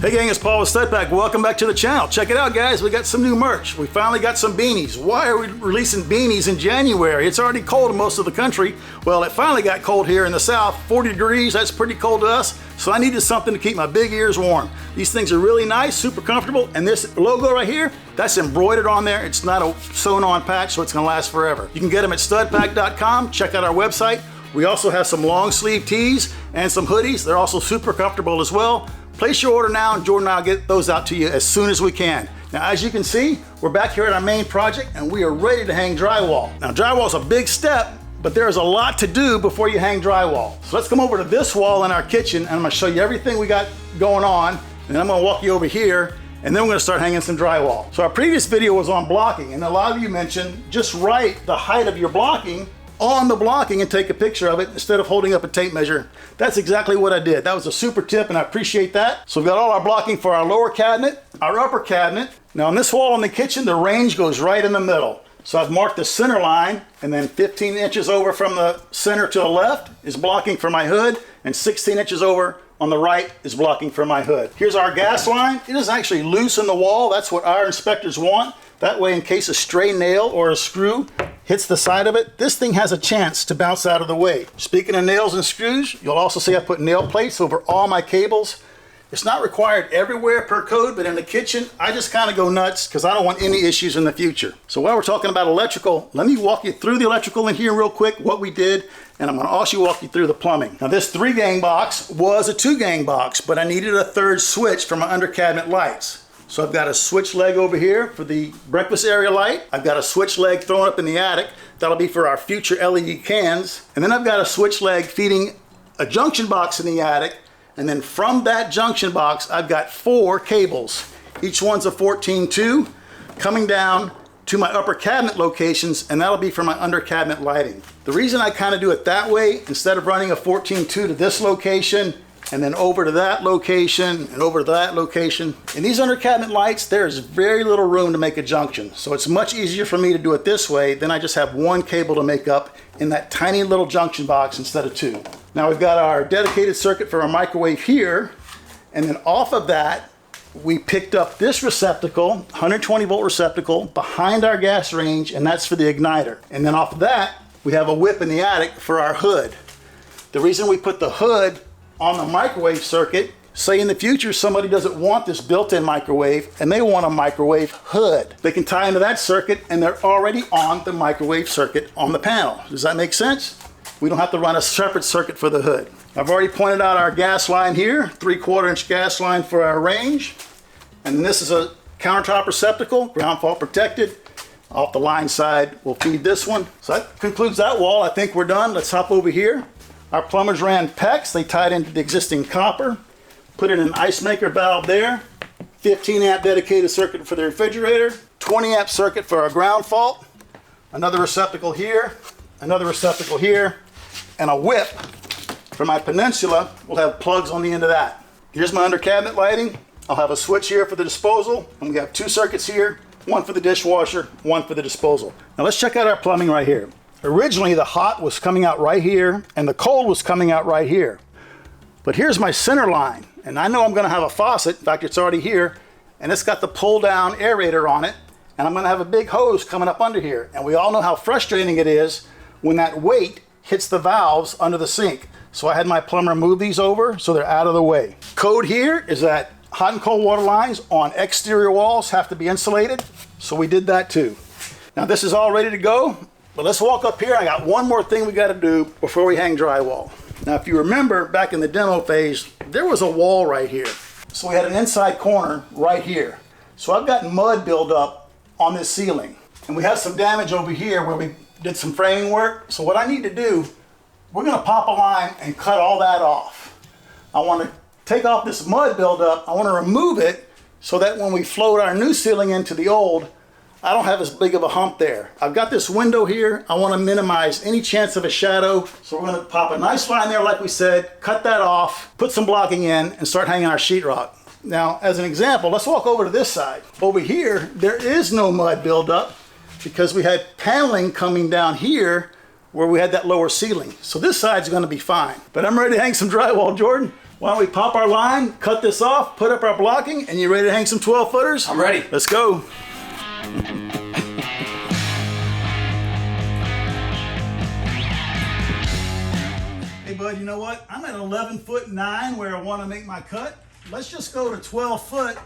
Hey gang, it's Paul with Studpack. Welcome back to the channel. Check it out guys, we got some new merch. We finally got some beanies. Why are we releasing beanies in January? It's already cold in most of the country. Well, it finally got cold here in the south. 40 degrees, that's pretty cold to us. So I needed something to keep my big ears warm. These things are really nice, super comfortable. And this logo right here, that's embroidered on there. It's not a sewn on patch, so it's gonna last forever. You can get them at studpack.com. Check out our website. We also have some long sleeve tees and some hoodies. They're also super comfortable as well. Place your order now and Jordan and I'll get those out to you as soon as we can. Now, as you can see, we're back here at our main project and we are ready to hang drywall. Now, drywall is a big step, but there's a lot to do before you hang drywall. So let's come over to this wall in our kitchen and I'm gonna show you everything we got going on. And then I'm gonna walk you over here and then we're gonna start hanging some drywall. So our previous video was on blocking and a lot of you mentioned just write the height of your blocking on the blocking and take a picture of it instead of holding up a tape measure. That's exactly what I did. That was a super tip and I appreciate that. So we've got all our blocking for our lower cabinet, our upper cabinet. Now on this wall in the kitchen, the range goes right in the middle. So I've marked the center line and then 15 inches over from the center to the left is blocking for my hood and 16 inches over on the right is blocking for my hood. Here's our gas line. It is actually loose in the wall. That's what our inspectors want. That way in case a stray nail or a screw hits the side of it, this thing has a chance to bounce out of the way. Speaking of nails and screws, you'll also see I put nail plates over all my cables. It's not required everywhere per code, but in the kitchen, I just kind of go nuts because I don't want any issues in the future. So while we're talking about electrical, let me walk you through the electrical in here real quick, what we did, and I'm gonna also walk you through the plumbing. Now this 3-gang box was a 2-gang box, but I needed a third switch for my under cabinet lights. So I've got a switch leg over here for the breakfast area light. I've got a switch leg thrown up in the attic. That'll be for our future LED cans. And then I've got a switch leg feeding a junction box in the attic. And then from that junction box, I've got 4 cables. Each one's a 14-2 coming down to my upper cabinet locations, and that'll be for my under cabinet lighting. The reason I kind of do it that way, instead of running a 14-2 to this location, and then over to that location, and over to that location. In these under cabinet lights, there's very little room to make a junction. So it's much easier for me to do it this way, then I just have 1 cable to make up in that tiny little junction box instead of 2. Now we've got our dedicated circuit for our microwave here, and then off of that, we picked up this receptacle, 120 volt receptacle, behind our gas range, and that's for the igniter. And then off of that, we have a whip in the attic for our hood. The reason we put the hood on the microwave circuit, say in the future somebody doesn't want this built-in microwave and they want a microwave hood. They can tie into that circuit and they're already on the microwave circuit on the panel. Does that make sense? We don't have to run a separate circuit for the hood. I've already pointed out our gas line here, 3/4 inch gas line for our range. And this is a countertop receptacle, ground fault protected. Off the line side, we'll feed this one. So that concludes that wall. I think we're done. Let's hop over here. Our plumbers ran PEX. They tied into the existing copper, put in an ice maker valve there, 15 amp dedicated circuit for the refrigerator, 20 amp circuit for our ground fault, another receptacle here, another receptacle here, and a whip for my peninsula. We'll have plugs on the end of that. Here's my under cabinet lighting. I'll have a switch here for the disposal, and we have 2 circuits here, 1 for the dishwasher, 1 for the disposal. Now let's check out our plumbing right here. Originally the hot was coming out right here and the cold was coming out right here. But here's my center line, and I know I'm gonna have a faucet, in fact it's already here, and it's got the pull down aerator on it, and I'm gonna have a big hose coming up under here. And we all know how frustrating it is when that weight hits the valves under the sink. So I had my plumber move these over so they're out of the way. Code here is that hot and cold water lines on exterior walls have to be insulated, so we did that too. Now this is all ready to go. But let's walk up here. I got one more thing we got to do before we hang drywall. Now, if you remember back in the demo phase, there was a wall right here. So we had an inside corner right here. So I've got mud buildup on this ceiling. And we have some damage over here where we did some framing work. So what I need to do, we're going to pop a line and cut all that off. I want to take off this mud buildup. I want to remove it so that when we float our new ceiling into the old, I don't have as big of a hump there. I've got this window here. I want to minimize any chance of a shadow. So we're going to pop a nice line there like we said, cut that off, put some blocking in, and start hanging our sheetrock. Now, as an example, let's walk over to this side. Over here, there is no mud buildup because we had paneling coming down here where we had that lower ceiling. So this side's going to be fine. But I'm ready to hang some drywall, Jordan. Why don't we pop our line, cut this off, put up our blocking, and you ready to hang some 12 footers? I'm ready. Let's go. Hey bud, you know what? I'm at 11'9" where I want to make my cut. Let's just go to 12 foot,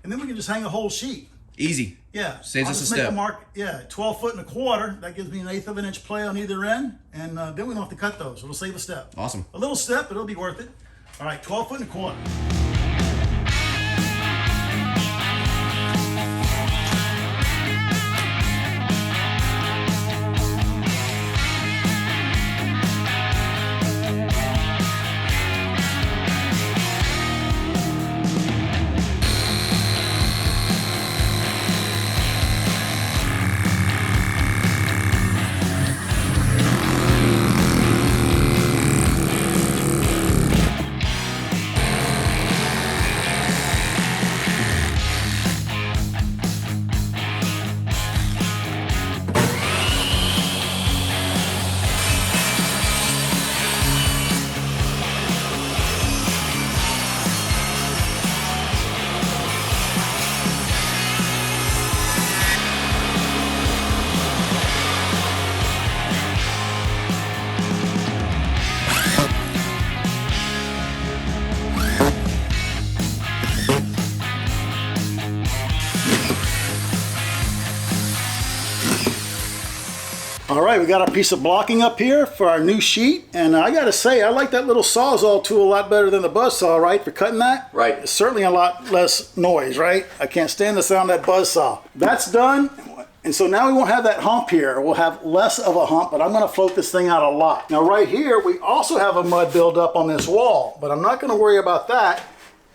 and then we can just hang a whole sheet. Easy. Yeah. Saves us a step. step. Mark, 12 1/4. That gives me an 1/8 of an inch play on either end, and then we don't have to cut those. It'll save a step. Awesome. A little step, but it'll be worth it. All right, 12 1/4. All right, we got our piece of blocking up here for our new sheet, and I gotta say, I like that little Sawzall tool a lot better than the buzzsaw, right, for cutting that? Right. It's certainly a lot less noise, right? I can't stand the sound of that buzzsaw. That's done, and so now we won't have that hump here. We'll have less of a hump, but I'm gonna float this thing out a lot. Now right here, we also have a mud buildup on this wall, but I'm not gonna worry about that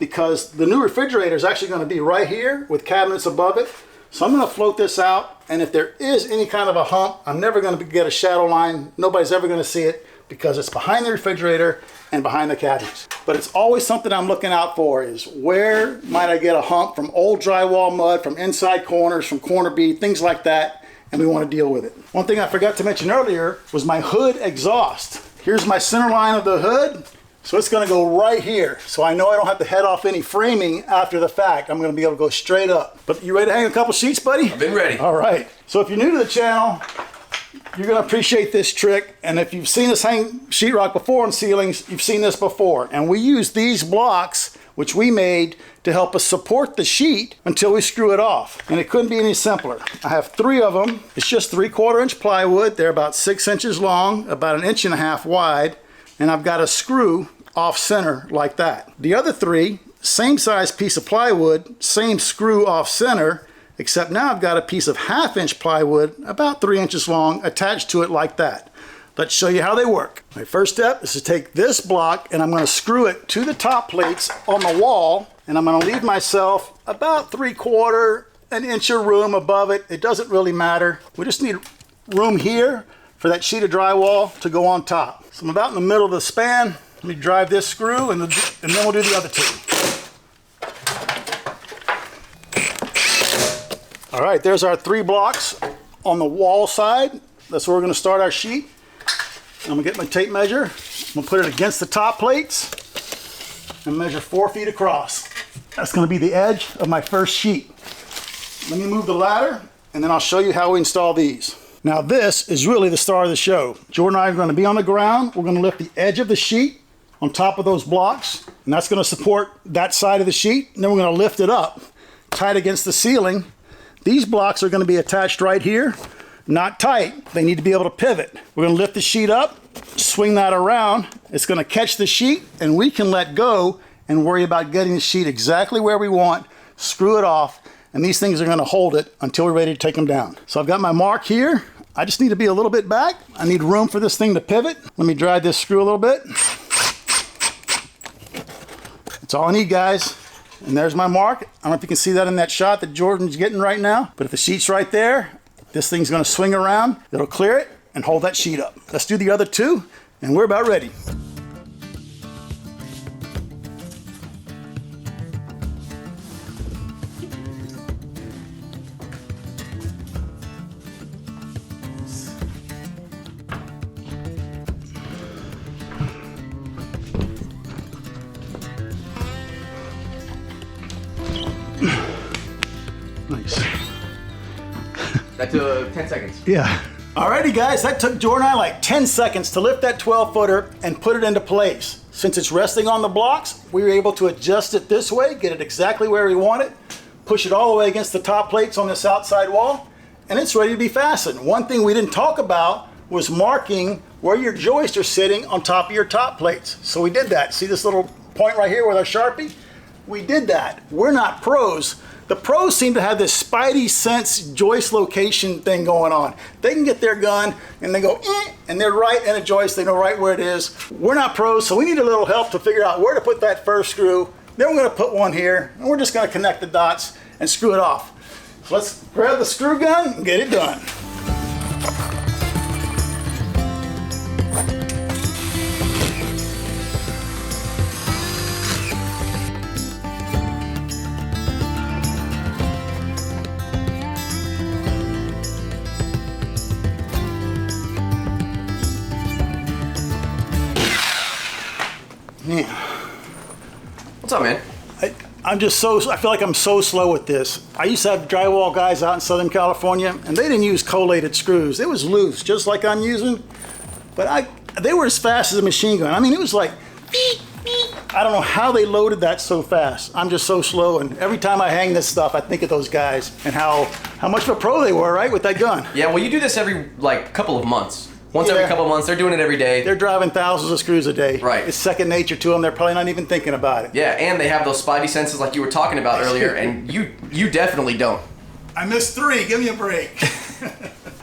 because the new refrigerator is actually gonna be right here with cabinets above it. So I'm gonna float this out, and if there is any kind of a hump, I'm never gonna get a shadow line. Nobody's ever gonna see it because it's behind the refrigerator and behind the cabinets. But it's always something I'm looking out for is where might I get a hump from old drywall mud, from inside corners, from corner bead, things like that, and we wanna deal with it. One thing I forgot to mention earlier was my hood exhaust. Here's my center line of the hood. So it's gonna go right here. So I know I don't have to head off any framing after the fact. I'm gonna be able to go straight up. But you ready to hang a couple sheets, buddy? I've been ready. All right. So if you're new to the channel, you're gonna appreciate this trick. And if you've seen us hang sheetrock before on ceilings, you've seen this before. And we use these blocks, which we made to help us support the sheet until we screw it off. And it couldn't be any simpler. I have 3 of them. It's just 3/4 inch plywood. They're about 6 inches long, about 1.5 inches wide. And I've got a screw off center like that. The other 3, same size piece of plywood, same screw off center, except now I've got a piece of 1/2 inch plywood, about 3 inches long, attached to it like that. Let's show you how they work. My first step is to take this block and I'm going to screw it to the top plates on the wall, and I'm going to leave myself about 3/4 inch of room above it. It doesn't really matter. We just need room here for that sheet of drywall to go on top. So I'm about in the middle of the span. Let me drive this screw and then we'll do the other 2. All right, there's our 3 blocks on the wall side. That's where we're gonna start our sheet. I'm gonna get my tape measure. I'm gonna put it against the top plates and measure 4 feet across. That's gonna be the edge of my first sheet. Let me move the ladder and then I'll show you how we install these. Now this is really the star of the show. Jordan and I are gonna be on the ground. We're gonna lift the edge of the sheet on top of those blocks, and that's gonna support that side of the sheet. And then we're gonna lift it up, tight against the ceiling. These blocks are gonna be attached right here, not tight. They need to be able to pivot. We're gonna lift the sheet up, swing that around. It's gonna catch the sheet, and we can let go and worry about getting the sheet exactly where we want, screw it off, and these things are gonna hold it until we're ready to take them down. So I've got my mark here. I just need to be a little bit back. I need room for this thing to pivot. Let me drive this screw a little bit. That's all I need, guys. And there's my mark. I don't know if you can see that in that shot that Jordan's getting right now, but if the sheet's right there, this thing's gonna swing around, it'll clear it and hold that sheet up. Let's do the other 2, and we're about ready. Nice. That took 10 seconds. Yeah. Alrighty guys, that took Jordan and I like 10 seconds to lift that 12-footer and put it into place. Since it's resting on the blocks, we were able to adjust it this way, get it exactly where we want it, push it all the way against the top plates on this outside wall, and it's ready to be fastened. One thing we didn't talk about was marking where your joists are sitting on top of your top plates. So we did that. See this little point right here with our Sharpie? We did that. We're not pros. The pros seem to have this spidey sense joist location thing going on. They can get their gun and they go, and they're right in a joist. They know right where it is. We're not pros, so we need a little help to figure out where to put that first screw. Then we're gonna put one here, and we're just gonna connect the dots and screw it off. So let's grab the screw gun and get it done. Man. What's up, man? I feel like I'm so slow with this. I used to have drywall guys out in Southern California, and they didn't use collated screws. It was loose, just like I'm using, but they were as fast as a machine gun. I mean, it was like, beep, beep. I don't know how they loaded that so fast. I'm just so slow, and every time I hang this stuff, I think of those guys and how much of a pro they were, right, with that gun. Yeah, well, you do this every, like, couple of months. Once every couple of months, they're doing it every day. They're driving thousands of screws a day. Right. It's second nature to them. They're probably not even thinking about it. Yeah, and they have those spidey senses like you were talking about earlier, and you definitely don't. I missed 3. Give me a break.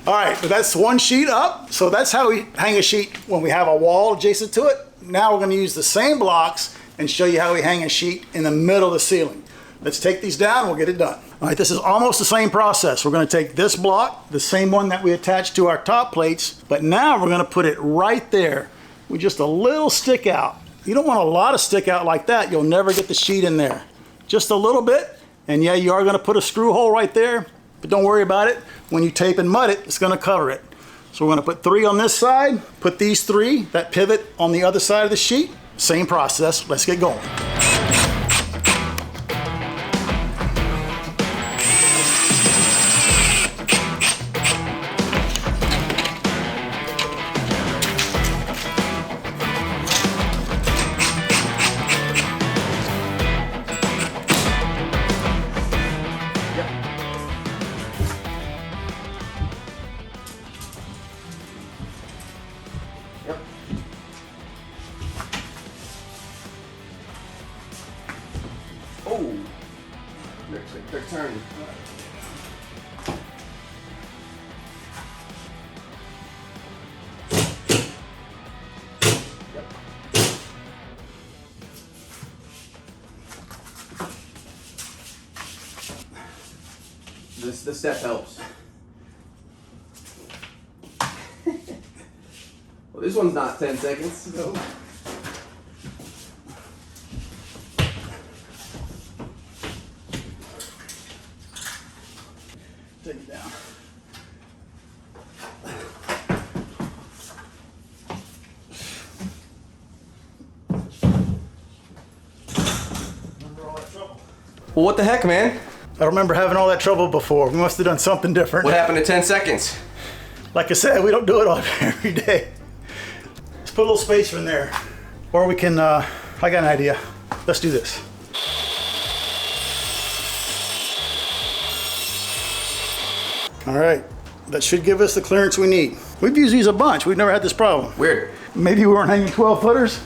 All right, but that's one sheet up. So that's how we hang a sheet when we have a wall adjacent to it. Now we're going to use the same blocks and show you how we hang a sheet in the middle of the ceiling. Let's take these down and we'll get it done. All right, this is almost the same process. We're going to take this block, the same one that we attached to our top plates, but now we're going to put it right there with just a little stick out. You don't want a lot of stick out like that. You'll never get the sheet in there. Just a little bit, and yeah, you are going to put a screw hole right there, but don't worry about it. When you tape and mud it, it's going to cover it. So we're going to put 3 on this side, put these 3, that pivot on the other side of the sheet. Same process. Let's get going. Oh, they're turning. This step helps. Well, this one's not 10 seconds. No. Take it down. Remember all that trouble? Well, what the heck, man? I don't remember having all that trouble before. We must have done something different. What happened to 10 seconds? Like I said, we don't do it all every day. Let's put a little spacer in there. Or we can, I got an idea. Let's do this. All right, that should give us the clearance we need. We've used these a bunch. We've never had this problem. Weird. Maybe we weren't hanging 12 footers?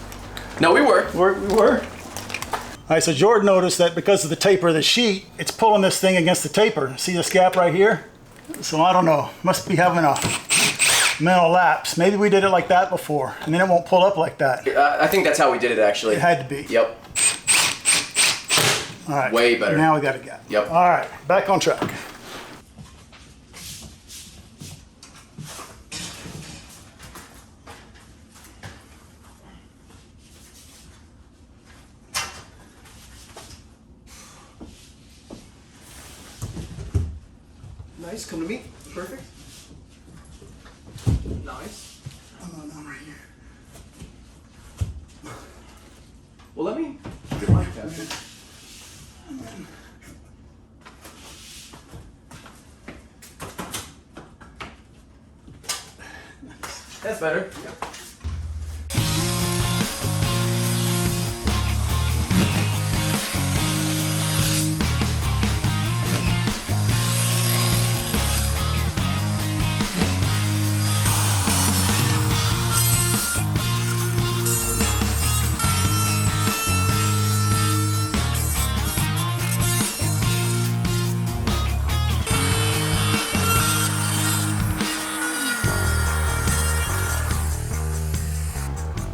No, we were. We were? All right, so Jordan noticed that because of the taper of the sheet, it's pulling this thing against the taper. See this gap right here? So I don't know, must be having a mental lapse. Maybe we did it like that before, and then it won't pull up like that. I think that's how we did it, actually. It had to be. Yep. All right. Way better. Now we got a gap. Yep. All right, back on track. Nice, come to me. Perfect. Nice. I'm right here. Well, let me get my capture. That's better.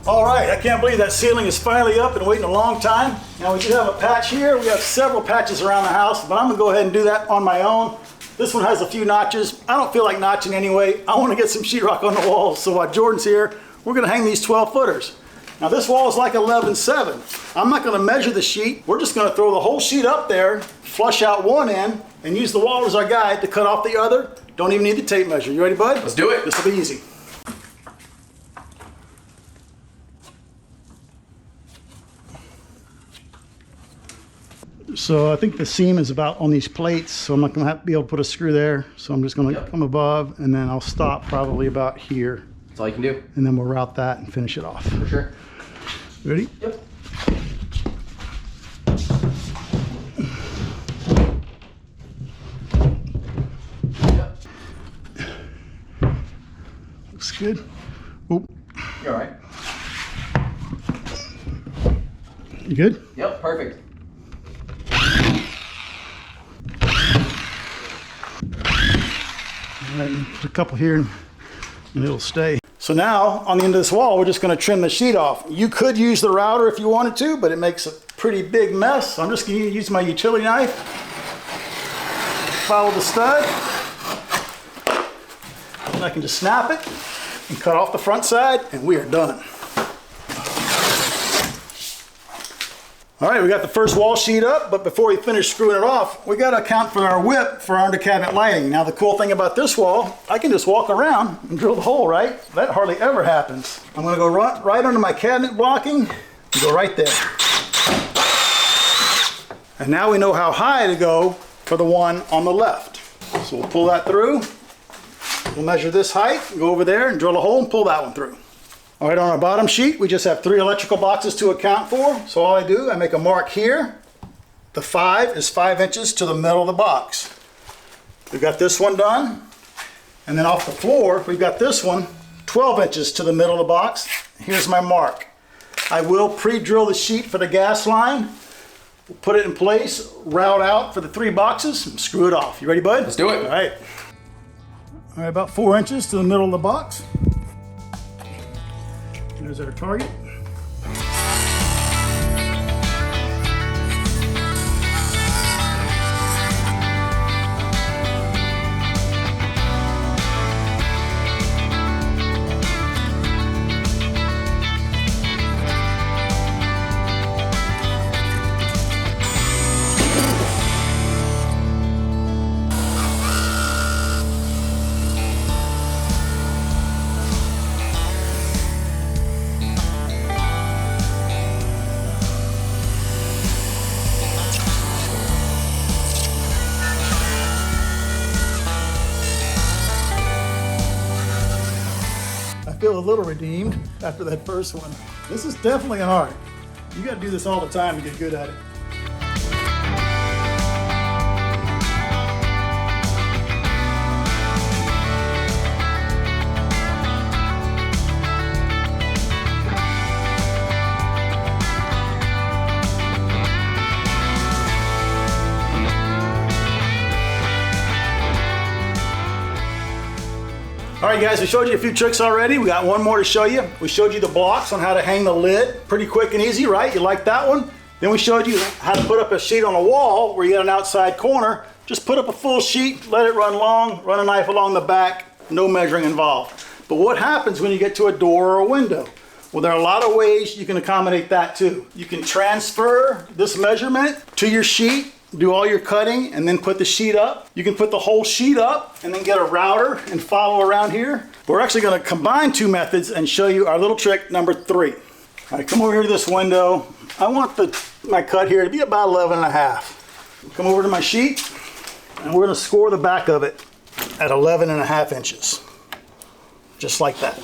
All right, I can't believe that ceiling is finally up and waiting a long time. Now we do have a patch here. We have several patches around the house, but I'm gonna go ahead and do that on my own. This one has a few notches. I don't feel like notching anyway. I wanna get some sheetrock on the walls, so while Jordan's here, we're gonna hang these 12 footers. Now this wall is like 11.7. I'm not gonna measure the sheet. We're just gonna throw the whole sheet up there, flush out one end, and use the wall as our guide to cut off the other. Don't even need the tape measure. You ready, bud? Let's do it. This will be easy. So I think the seam is about on these plates, so I'm not gonna have to be able to put a screw there. So I'm just gonna come above, and then I'll stop probably about here. That's all you can do. And then we'll route that and finish it off. For sure. Ready? Yep. Yep. Looks good. Oop. You're all right. You good? Yep, perfect. All right, put a couple here and it'll stay. So now on the end of this wall, we're just gonna trim the sheet off. You could use the router if you wanted to, but it makes a pretty big mess. So I'm just gonna use my utility knife. Follow the stud. And I can just snap it and cut off the front side, and we are done. All right, we got the first wall sheet up, but before we finish screwing it off, we gotta account for our width for our under cabinet lighting. Now the cool thing about this wall, I can just walk around and drill the hole, right? That hardly ever happens. I'm gonna go right under my cabinet blocking and go right there. And now we know how high to go for the one on the left. So we'll pull that through. We'll measure this height, go over there and drill a hole and pull that one through. All right, on our bottom sheet, we just have 3 electrical boxes to account for. So all I do, I make a mark here. The 5 is 5 inches to the middle of the box. We've got this one done. And then off the floor, we've got this one, 12 inches to the middle of the box. Here's my mark. I will pre-drill the sheet for the gas line. We'll put it in place, route out for the 3 boxes, and screw it off. You ready, bud? Let's do it. All right. All right, about 4 inches to the middle of the box. There's our target. I feel a little redeemed after that first one. This is definitely an art. You got to do this all the time to get good at it. All right, guys, we showed you a few tricks already. We got one more to show you. We showed you the blocks on how to hang the lid. Pretty quick and easy, right? You like that one? Then we showed you how to put up a sheet on a wall where you got an outside corner. Just put up a full sheet, let it run long, run a knife along the back, no measuring involved. But what happens when you get to a door or a window? Well, there are a lot of ways you can accommodate that too. You can transfer this measurement to your sheet, do all your cutting, and then put the sheet up. You can put the whole sheet up and then get a router and follow around here. We're actually gonna combine 2 methods and show you our little trick number 3. All right, come over here to this window. I want my cut here to be about 11.5. Come over to my sheet, and we're gonna score the back of it at 11.5 inches. Just like that.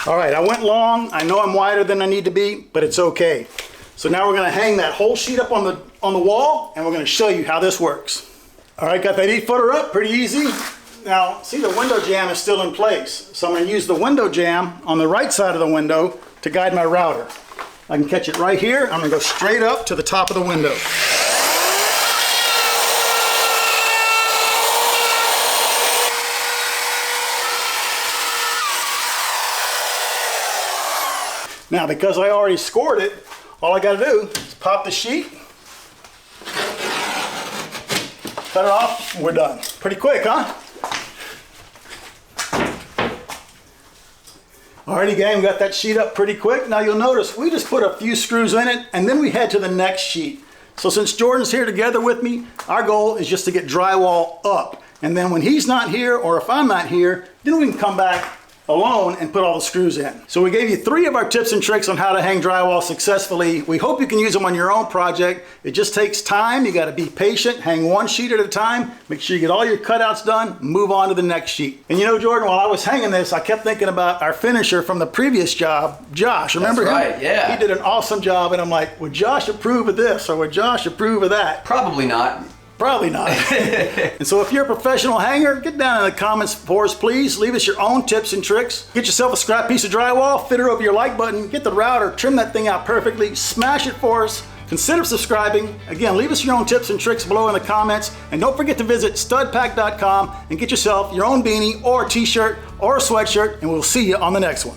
All right, I went long. I know I'm wider than I need to be, but it's okay. So now we're gonna hang that whole sheet up on the wall, and we're gonna show you how this works. All right, got that 8-footer up, pretty easy. Now, see, the window jamb is still in place. So I'm gonna use the window jamb on the right side of the window to guide my router. I can catch it right here. I'm gonna go straight up to the top of the window. Now, because I already scored it, all I gotta do is pop the sheet, cut it off, and we're done. Pretty quick, huh? Alrighty gang, we got that sheet up pretty quick. Now you'll notice we just put a few screws in it and then we head to the next sheet. So since Jordan's here together with me, our goal is just to get drywall up. And then when he's not here, or if I'm not here, then we can come back alone and put all the screws in. So we gave you 3 of our tips and tricks on how to hang drywall successfully. We hope you can use them on your own project. It just takes time. You got to be patient, hang one sheet at a time, make sure you get all your cutouts done, move on to the next sheet. And you know, Jordan, while I was hanging this, I kept thinking about our finisher from the previous job, Josh. Remember him? That's right, yeah. He did an awesome job, and I'm like, would Josh approve of this, or would Josh approve of that? Probably not. Probably not. And so if you're a professional hanger, get down in the comments for us, please. Leave us your own tips and tricks. Get yourself a scrap piece of drywall, fit it over your like button, get the router, trim that thing out perfectly, smash it for us. Consider subscribing. Again, leave us your own tips and tricks below in the comments. And don't forget to visit studpack.com and get yourself your own beanie or a t-shirt or a sweatshirt, and we'll see you on the next one.